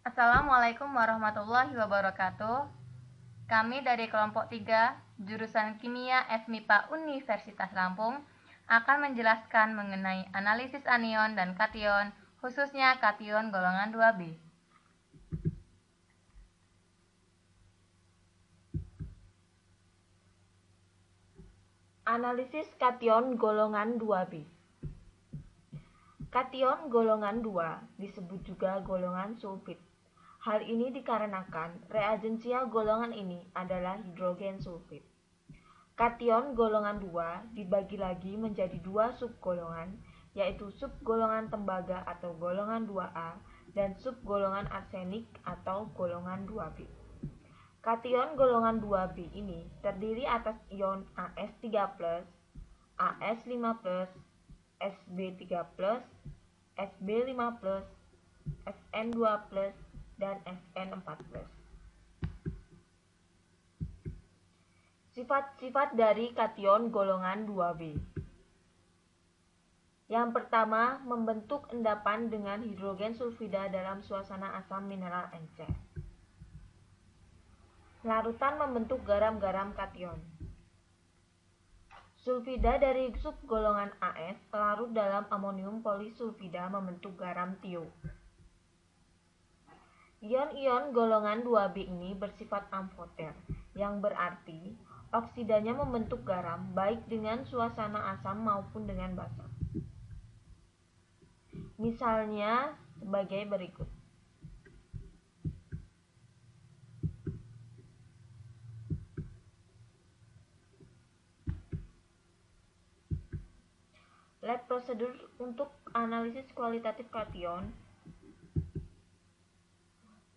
Assalamualaikum warahmatullahi wabarakatuh. Kami dari kelompok 3, jurusan Kimia FMIPA Universitas Lampung, akan menjelaskan mengenai analisis anion dan kation, khususnya kation golongan 2B. Analisis kation golongan 2B. Kation golongan 2 disebut juga golongan sulfit. Hal ini dikarenakan reagensia golongan ini adalah hidrogen sulfit. Kation golongan 2 dibagi lagi menjadi dua subgolongan, yaitu subgolongan tembaga atau golongan 2A dan subgolongan arsenik atau golongan 2B. Kation golongan 2B ini terdiri atas ion As3+, As5+, Sb3+, Sb5+, Sn2+, dan Sn4+. Sifat-sifat dari kation golongan 2B. Yang pertama, membentuk endapan dengan hidrogen sulfida dalam suasana asam mineral encer. Larutan membentuk garam-garam kation. Sulfida dari subgolongan As larut dalam amonium polisulfida membentuk garam tio. Ion-ion golongan 2B ini bersifat amfoter, yang berarti oksidanya membentuk garam baik dengan suasana asam maupun dengan basa. Misalnya sebagai berikut. Lab prosedur untuk analisis kualitatif kation.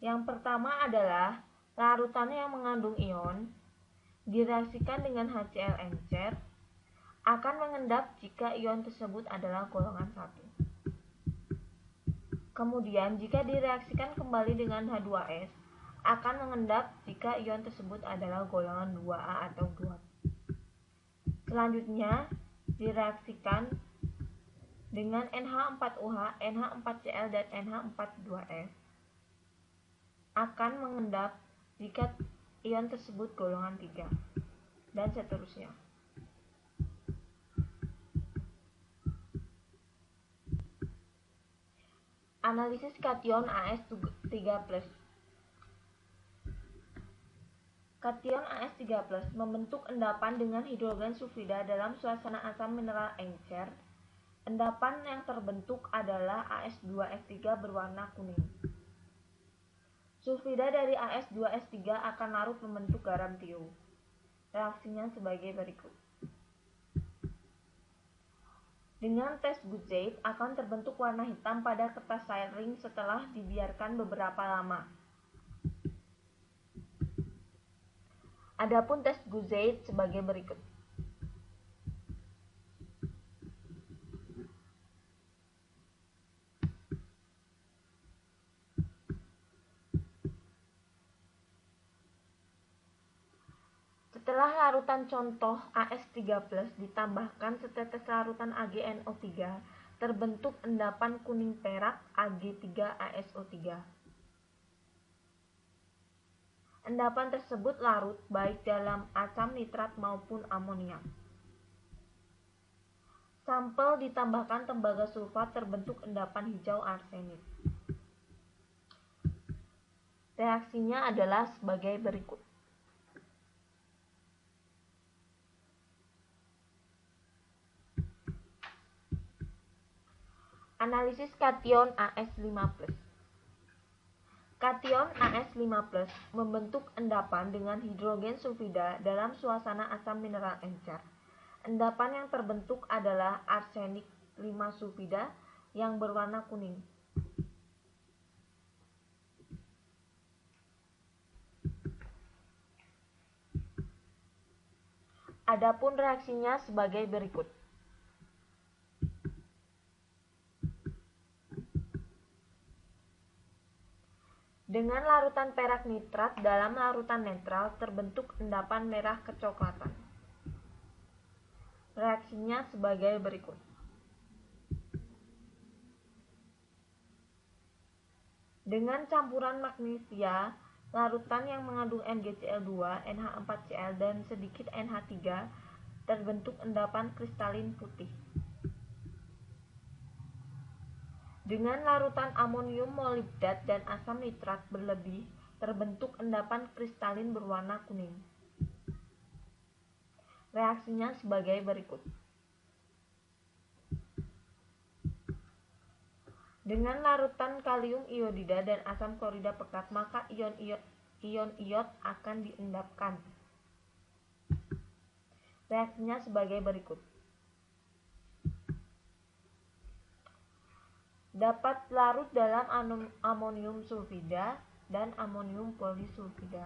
Yang pertama adalah larutan yang mengandung ion direaksikan dengan HCl encer akan mengendap jika ion tersebut adalah golongan 1. Kemudian jika direaksikan kembali dengan H2S akan mengendap jika ion tersebut adalah golongan 2A atau 2B. Selanjutnya direaksikan dengan NH4OH, NH4Cl, dan NH42S akan mengendap jika ion tersebut golongan 3, dan seterusnya. Analisis kation As3+. Kation As3+ membentuk endapan dengan hidrogen sulfida dalam suasana asam mineral encer. Endapan yang terbentuk adalah As2S3 berwarna kuning. Sulfida dari As2S3 akan larut membentuk garam tio. Reaksinya sebagai berikut. Dengan tes Gutzeit akan terbentuk warna hitam pada kertas syring setelah dibiarkan beberapa lama. Adapun tes Gutzeit sebagai berikut. Setelah larutan contoh As3+ ditambahkan setetes larutan AgNO3, terbentuk endapan kuning perak Ag3ASO3. Endapan tersebut larut baik dalam asam nitrat maupun amoniak. Sampel ditambahkan tembaga sulfat terbentuk endapan hijau arsenik. Reaksinya adalah sebagai berikut. Analisis kation As5+. Kation As5+ membentuk endapan dengan hidrogen sulfida dalam suasana asam mineral encer. Endapan yang terbentuk adalah arsenik 5 sulfida yang berwarna kuning. Adapun reaksinya sebagai berikut. Dengan larutan perak nitrat dalam larutan netral terbentuk endapan merah kecoklatan. Reaksinya sebagai berikut. Dengan campuran magnesia, larutan yang mengandung NgCl2, NH4Cl, dan sedikit NH3 terbentuk endapan kristalin putih. Dengan larutan amonium molibdat dan asam nitrat berlebih, terbentuk endapan kristalin berwarna kuning. Reaksinya sebagai berikut. Dengan larutan kalium iodida dan asam klorida pekat, maka ion iod akan diendapkan. Reaksinya sebagai berikut. Dapat larut dalam amonium sulfida dan amonium polisulfida.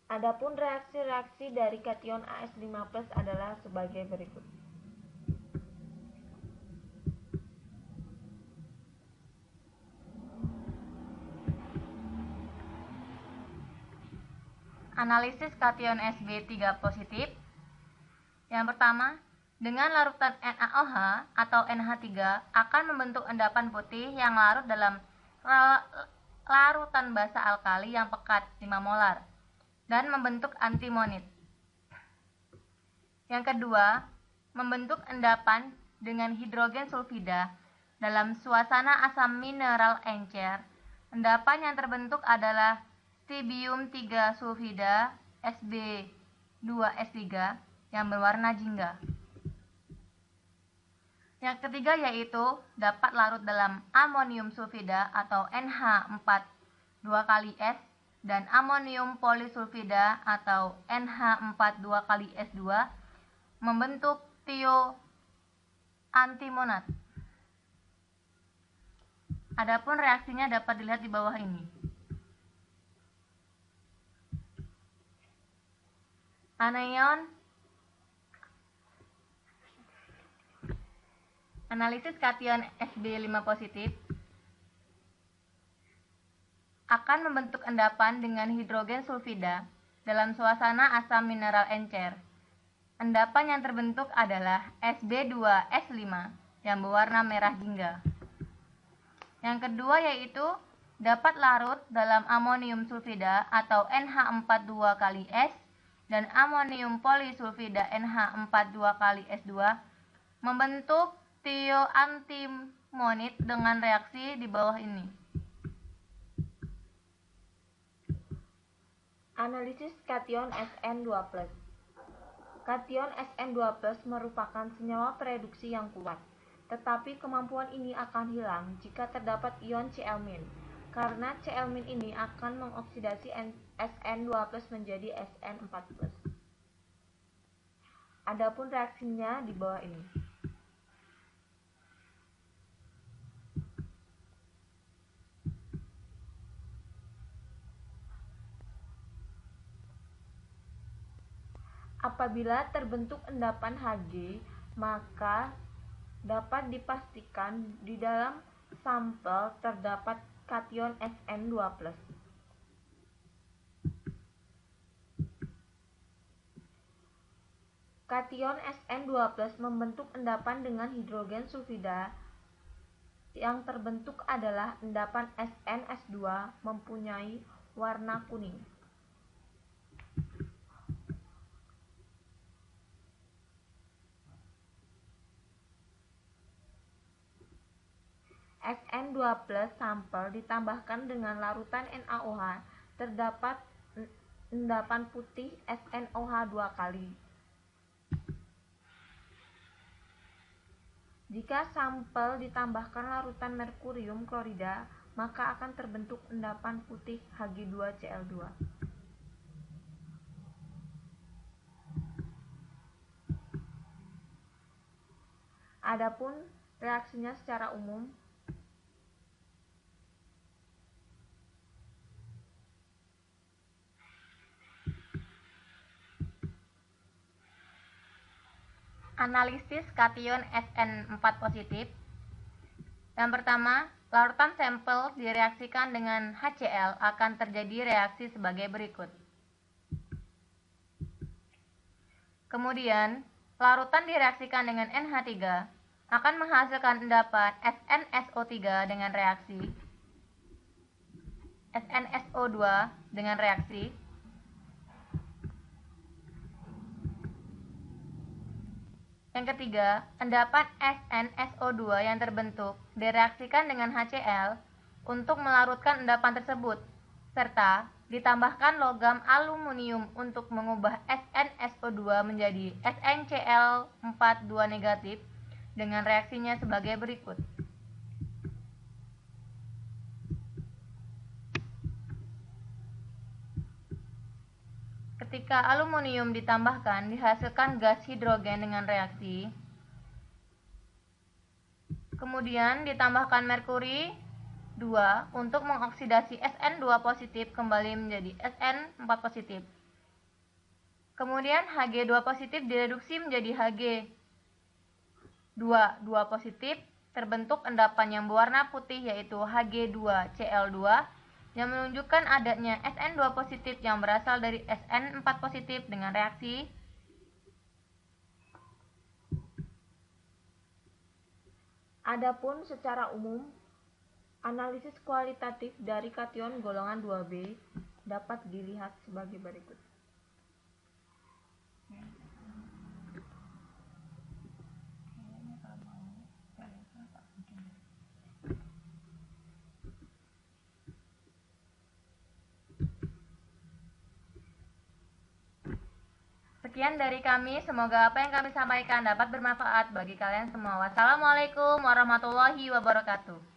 Adapun reaksi-reaksi dari kation AS5+ adalah sebagai berikut. Analisis kation Sb3 positif. Yang pertama, dengan larutan NaOH atau NH3 akan membentuk endapan putih yang larut dalam larutan basa alkali yang pekat 5 molar dan membentuk antimonit. Yang kedua, membentuk endapan dengan hidrogen sulfida dalam suasana asam mineral encer. Endapan yang terbentuk adalah stibium 3 sulfida Sb2S3 yang berwarna jingga. Yang ketiga yaitu dapat larut dalam amonium sulfida atau NH4 2 kali S dan amonium polisulfida atau NH4 2 kali S2 membentuk tioantimonat. Adapun reaksinya dapat dilihat di bawah ini. Anion analisis kation Sb5 positif akan membentuk endapan dengan hidrogen sulfida dalam suasana asam mineral encer. Endapan yang terbentuk adalah Sb2S5 yang berwarna merah jingga. Yang kedua yaitu dapat larut dalam amonium sulfida atau NH4 2 kali S dan amonium polisulfida NH4 2 kali S2 membentuk tioantimonit dengan reaksi di bawah ini. Analisis kation Sn2+. Kation Sn2+ merupakan senyawa pereduksi yang kuat, tetapi kemampuan ini akan hilang jika terdapat ion Cl-, karena Cl- ini akan mengoksidasi Sn2+ menjadi Sn4+. Adapun reaksinya di bawah ini. Apabila terbentuk endapan Hg, maka dapat dipastikan di dalam sampel terdapat kation Sn2+. Kation Sn2+ membentuk endapan dengan hidrogen sulfida. Yang terbentuk adalah endapan SNS2 mempunyai warna kuning. Sn2+ sampel ditambahkan dengan larutan NaOH, terdapat endapan putih SnOH 2 kali. Jika sampel ditambahkan larutan merkurium klorida, maka akan terbentuk endapan putih Hg2Cl2. Adapun reaksinya secara umum, Analisis kation Sn4 positif. Yang pertama, larutan sampel direaksikan dengan HCl akan terjadi reaksi sebagai berikut. Kemudian, larutan direaksikan dengan NH3 akan menghasilkan endapan SnSO3 dengan reaksi SnSO2 dengan reaksi yang ketiga, endapan SnSO2 yang terbentuk direaksikan dengan HCl untuk melarutkan endapan tersebut, serta ditambahkan logam aluminium untuk mengubah SnSO2 menjadi SnCl42 negatif dengan reaksinya sebagai berikut. Ketika aluminium ditambahkan, dihasilkan gas hidrogen dengan reaksi. Kemudian ditambahkan merkuri 2 untuk mengoksidasi Sn2 positif kembali menjadi Sn4 positif. Kemudian Hg2 positif direduksi menjadi Hg2 positif, terbentuk endapan yang berwarna putih yaitu Hg2Cl2 yang menunjukkan adanya Sn2 positif yang berasal dari Sn4 positif dengan reaksi Adapun secara umum, analisis kualitatif dari kation golongan 2B dapat dilihat sebagai berikut. Sekian dari kami, semoga apa yang kami sampaikan dapat bermanfaat bagi kalian semua. Wassalamualaikum warahmatullahi wabarakatuh.